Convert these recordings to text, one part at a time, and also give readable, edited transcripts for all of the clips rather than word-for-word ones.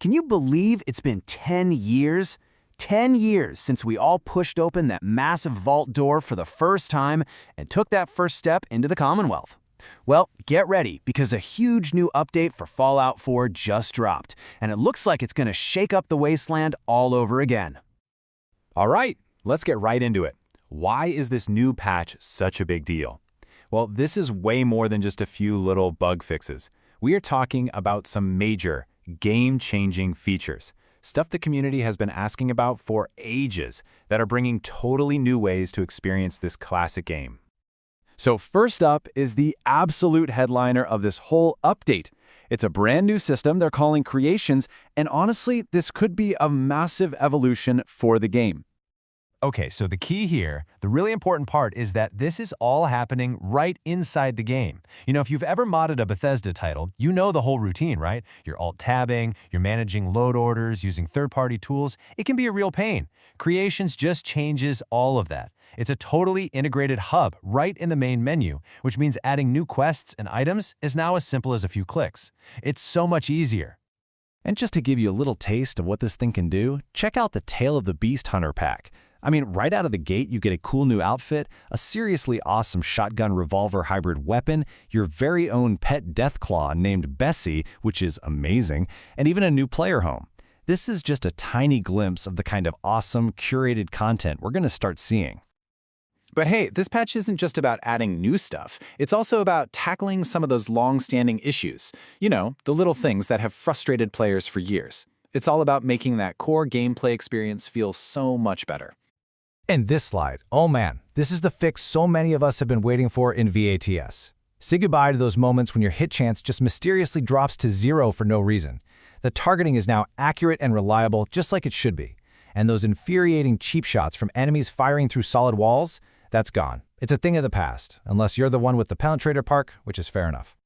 Can you believe it's been 10 years? 10 years since we all pushed open that massive vault door for the first time and took that first step into the Commonwealth. Well, get ready because a huge new update for Fallout 4 just dropped, and it looks like it's going to shake up the wasteland all over again. All right, let's get right into it. Why is this new patch such a big deal? Well, this is way more than just a few little bug fixes. We are talking about some major, game-changing features, stuff the community has been asking about for ages, that are bringing totally new ways to experience this classic game. So first up is the absolute headliner of this whole update. It's a brand new system they're calling Creations, and honestly, this could be a massive evolution for the game. Okay, so the key here, the really important part is that this is all happening right inside the game. You know, if you've ever modded a Bethesda title, you know the whole routine, right? You're alt-tabbing, you're managing load orders, using third-party tools. It can be a real pain. Creations just changes all of that. It's a totally integrated hub right in the main menu, which means adding new quests and items is now as simple as a few clicks. It's so much easier. And just to give you a little taste of what this thing can do, check out the Tale of the Beast Hunter pack. I mean, right out of the gate, you get a cool new outfit, a seriously awesome shotgun revolver hybrid weapon, your very own pet Deathclaw named Bessie, which is amazing, and even a new player home. This is just a tiny glimpse of the kind of awesome, curated content we're going to start seeing. But hey, this patch isn't just about adding new stuff. It's also about tackling some of those long-standing issues. You know, the little things that have frustrated players for years. It's all about making that core gameplay experience feel so much better. And this slide, oh man, this is the fix so many of us have been waiting for in V.A.T.S. Say goodbye to those moments when your hit chance just mysteriously drops to 0 for no reason. The targeting is now accurate and reliable, just like it should be. And those infuriating cheap shots from enemies firing through solid walls, that's gone. It's a thing of the past, unless you're the one with the penetrator park, which is fair enough.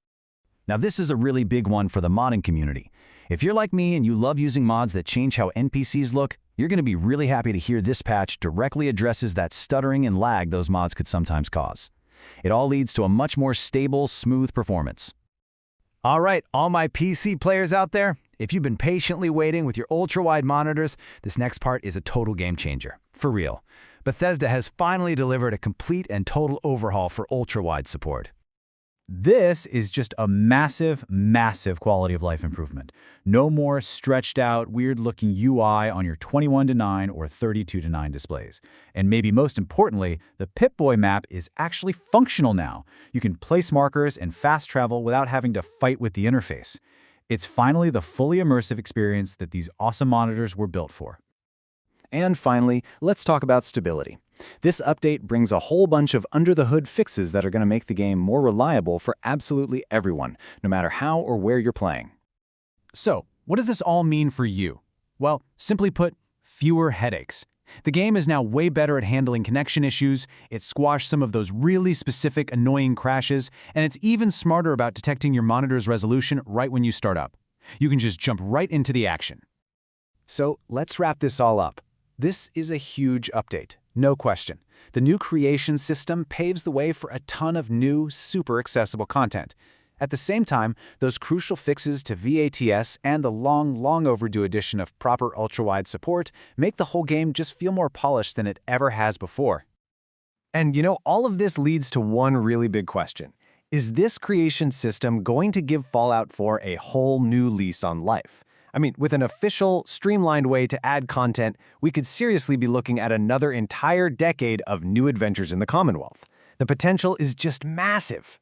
Now this is a really big one for the modding community. If you're like me and you love using mods that change how NPCs look, you're going to be really happy to hear this patch directly addresses that stuttering and lag those mods could sometimes cause. It all leads to a much more stable, smooth performance. All right, all my PC players out there, if you've been patiently waiting with your ultra-wide monitors, this next part is a total game changer. For real. Bethesda has finally delivered a complete and total overhaul for ultra-wide support. This is just a massive, massive quality of life improvement. No more stretched out, weird-looking UI on your 21:9 or 32:9 displays. And maybe most importantly, the Pip-Boy map is actually functional now. You can place markers and fast travel without having to fight with the interface. It's finally the fully immersive experience that these awesome monitors were built for. And finally, let's talk about stability. This update brings a whole bunch of under-the-hood fixes that are going to make the game more reliable for absolutely everyone, no matter how or where you're playing. So, what does this all mean for you? Well, simply put, fewer headaches. The game is now way better at handling connection issues, it squashed some of those really specific annoying crashes, and it's even smarter about detecting your monitor's resolution right when you start up. You can just jump right into the action. So, let's wrap this all up. This is a huge update, no question. The new creation system paves the way for a ton of new, super accessible content. At the same time, those crucial fixes to V.A.T.S. and the long overdue addition of proper ultra-wide support make the whole game just feel more polished than it ever has before. And you know, all of this leads to one really big question. Is this creation system going to give Fallout 4 a whole new lease on life? I mean, with an official, streamlined way to add content, we could seriously be looking at another entire decade of new adventures in the Commonwealth. The potential is just massive.